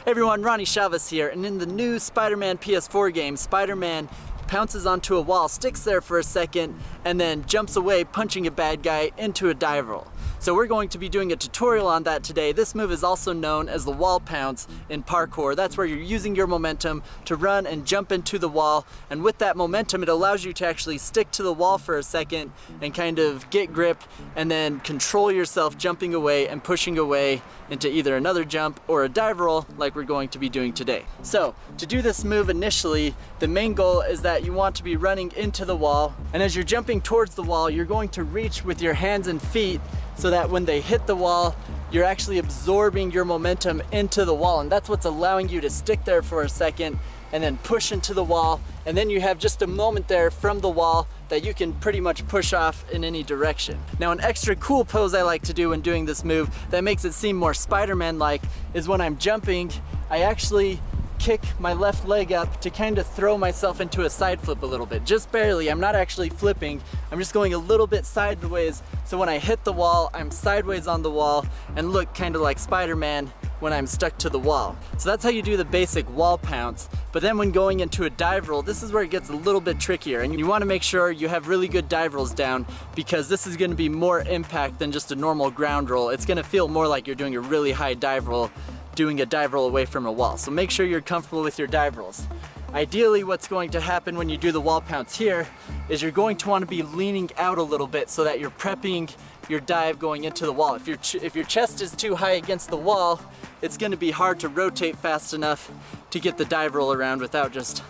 Hey everyone, Ronnie Chavez here, and in the new Spider-Man PS4 game, Spider-Man pounces onto a wall, sticks there for a second, and then jumps away, punching a bad guy into a dive roll. So we're going to be doing a tutorial on that today. This move is also known as the wall pounce in parkour. That's where you're using your momentum to run and jump into the wall, and with that momentum it allows you to actually stick to the wall for a second and kind of get grip and then control yourself jumping away and pushing away into either another jump or a dive roll like we're going to be doing today. So to do this move initially, the main goal is that you want to be running into the wall, and as you're jumping towards the wall you're going to reach with your hands and feet so that when they hit the wall, you're actually absorbing your momentum into the wall, and that's what's allowing you to stick there for a second and then push into the wall, and then you have just a moment there from the wall that you can pretty much push off in any direction. Now, an extra cool pose I like to do when doing this move that makes it seem more Spider-Man-like is when I'm jumping, I actually kick my left leg up to kind of throw myself into a side flip a little bit, just barely. I'm not actually flipping, I'm just going a little bit sideways, so when I hit the wall, I'm sideways on the wall and look kind of like Spider-Man when I'm stuck to the wall. So that's how you do the basic wall pounce. But then when going into a dive roll, this is where it gets a little bit trickier, and you want to make sure you have really good dive rolls down, because this is going to be more impact than just a normal ground roll. It's going to feel more like you're doing a really high dive roll, doing a dive roll away from a wall. So make sure you're comfortable with your dive rolls. Ideally, what's going to happen when you do the wall pounce here is you're going to want to be leaning out a little bit so that you're prepping your dive going into the wall. If your chest is too high against the wall, it's going to be hard to rotate fast enough to get the dive roll around without just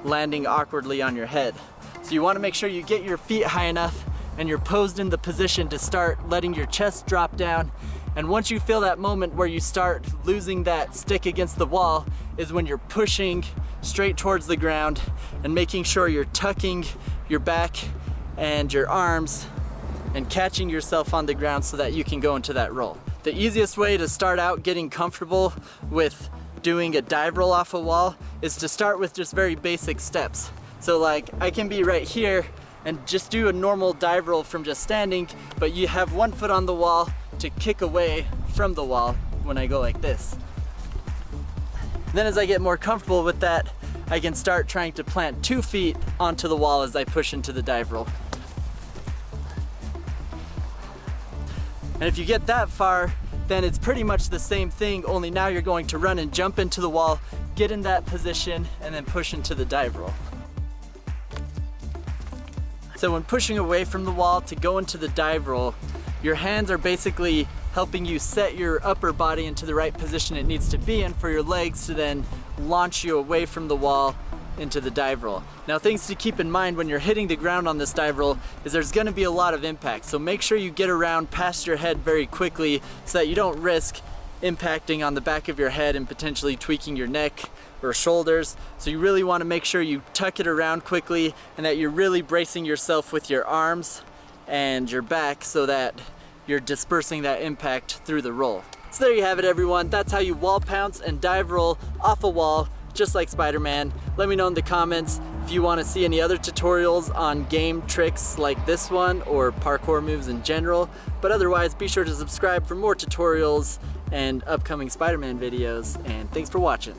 landing awkwardly on your head. So you want to make sure you get your feet high enough and you're posed in the position to start letting your chest drop down. And once you feel that moment where you start losing that stick against the wall is when you're pushing straight towards the ground and making sure you're tucking your back and your arms and catching yourself on the ground so that you can go into that roll. The easiest way to start out getting comfortable with doing a dive roll off a wall is to start with just very basic steps. So like I can be right here and just do a normal dive roll from just standing, but you have one foot on the wall to kick away from the wall when I go like this. Then as I get more comfortable with that, I can start trying to plant 2 feet onto the wall as I push into the dive roll. And if you get that far, then it's pretty much the same thing, only now you're going to run and jump into the wall, get in that position, and then push into the dive roll. So when pushing away from the wall to go into the dive roll, your hands are basically helping you set your upper body into the right position it needs to be in for your legs to then launch you away from the wall into the dive roll. Now, things to keep in mind when you're hitting the ground on this dive roll is there's going to be a lot of impact, so make sure you get around past your head very quickly so that you don't risk impacting on the back of your head and potentially tweaking your neck or shoulders. So you really want to make sure you tuck it around quickly and that you're really bracing yourself with your arms and your back so that you're dispersing that impact through the roll. So there you have it, everyone. That's how you wall pounce and dive roll off a wall just like Spider-Man. Let me know in the comments if you want to see any other tutorials on game tricks like this one or parkour moves in general. But otherwise, be sure to subscribe for more tutorials and upcoming Spider-Man videos, and thanks for watching.